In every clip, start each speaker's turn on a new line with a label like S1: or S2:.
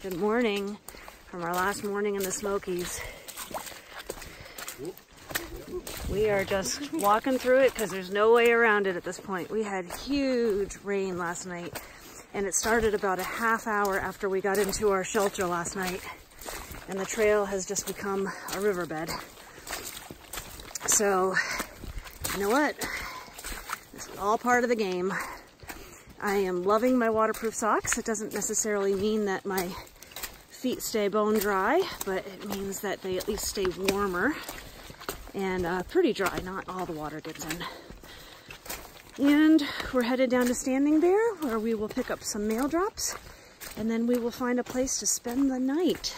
S1: Good morning from our last morning in the Smokies. We are just walking through it because there's no way around it at this point. We had huge rain last night, and it started about a half hour after we got into our shelter last night, and the trail has just become a riverbed. So, you know what? This is all part of the game. I am loving my waterproof socks. It doesn't necessarily mean that my feet stay bone dry, but it means that they at least stay warmer and pretty dry. Not all the water gets in. And we're headed down to Standing Bear, where we will pick up some mail drops, and then we will find a place to spend the night.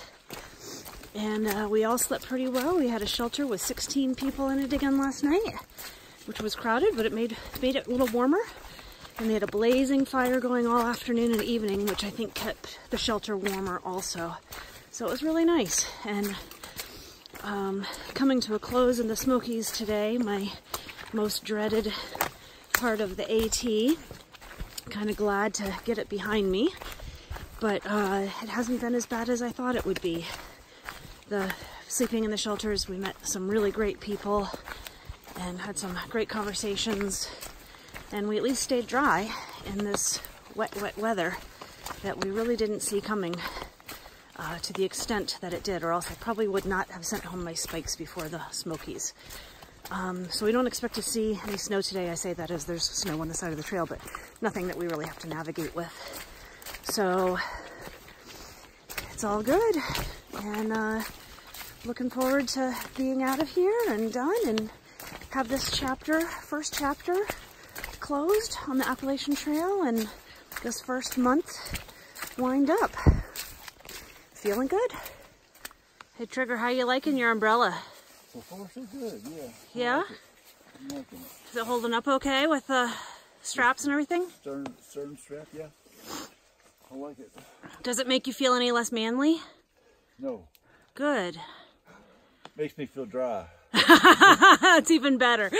S1: And we all slept pretty well. We had a shelter with 16 people in it again last night, which was crowded, but it made it a little warmer. And they had a blazing fire going all afternoon and evening, which I think kept the shelter warmer also. So it was really nice. And coming to a close in the Smokies today, my most dreaded part of the AT. Kind of glad to get it behind me, but it hasn't been as bad as I thought it would be. The sleeping in the shelters, we met some really great people and had some great conversations. And we at least stayed dry in this wet weather that we really didn't see coming to the extent that it did, or else I probably would not have sent home my spikes before the Smokies. So we don't expect to see any snow today. I say that as there's snow on the side of the trail, but nothing that we really have to navigate with. So it's all good, and looking forward to being out of here and done and have this first chapter closed on the Appalachian Trail and this first month wind up. Feeling good. Hey Trigger, how you liking your umbrella?
S2: So far so good, yeah.
S1: Yeah?
S2: I'm liking it.
S1: Is it holding up okay with the straps and everything?
S2: Stern strap, yeah. I like it.
S1: Does it make you feel any less manly?
S2: No.
S1: Good.
S2: Makes me feel dry.
S1: It's even better.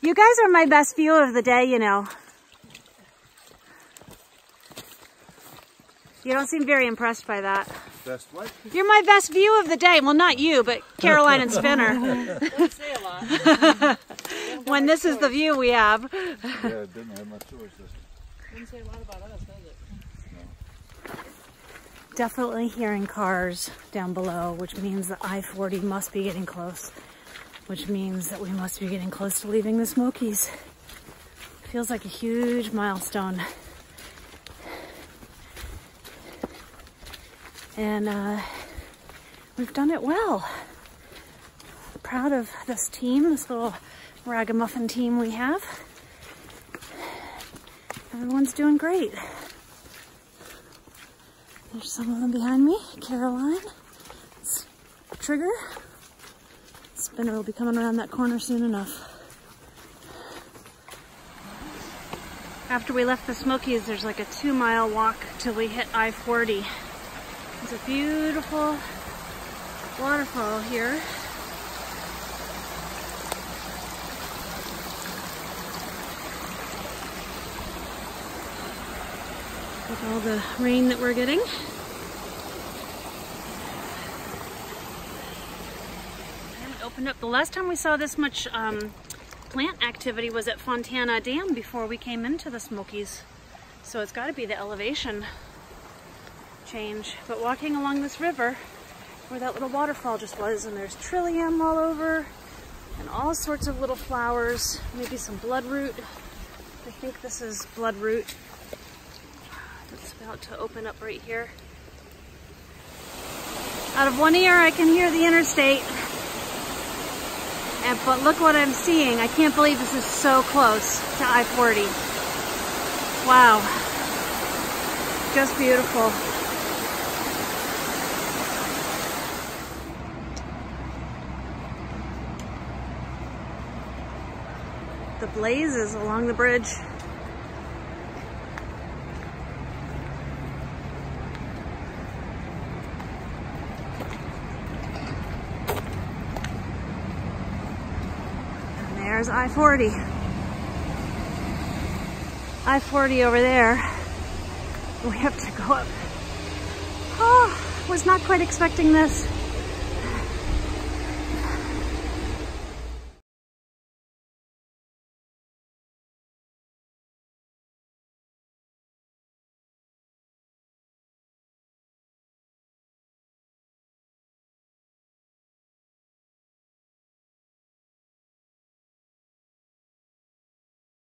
S1: You guys are my best view of the day, you know. You don't seem very impressed by that.
S2: Best what?
S1: You're my best view of the day. Well, not you, but Caroline and Spinner.
S3: Don't say a lot.
S1: When this is the view we have.
S2: Yeah, it didn't have much choice.
S3: Doesn't say a lot about us, does it?
S1: Definitely hearing cars down below, which means the I-40 must be getting close. Which means that we must be getting close to leaving the Smokies. Feels like a huge milestone. And we've done it well. Proud of this team, this little ragamuffin team we have. Everyone's doing great. There's some of them behind me. Caroline, Trigger. Spinner will be coming around that corner soon enough. After we left the Smokies, there's like a 2-mile walk till we hit I-40. It's a beautiful waterfall here. With all the rain that we're getting. Opened up. The last time we saw this much plant activity was at Fontana Dam before we came into the Smokies. So it's got to be the elevation change. But walking along this river where that little waterfall just was, and there's trillium all over and all sorts of little flowers, maybe some bloodroot. I think this is bloodroot. It's about to open up right here. Out of one ear, I can hear the interstate. But look what I'm seeing. I can't believe this is so close to I-40. Wow. Just beautiful. The blazes along the bridge. There's I-40. I-40 over there. We have to go up. Oh, was not quite expecting this.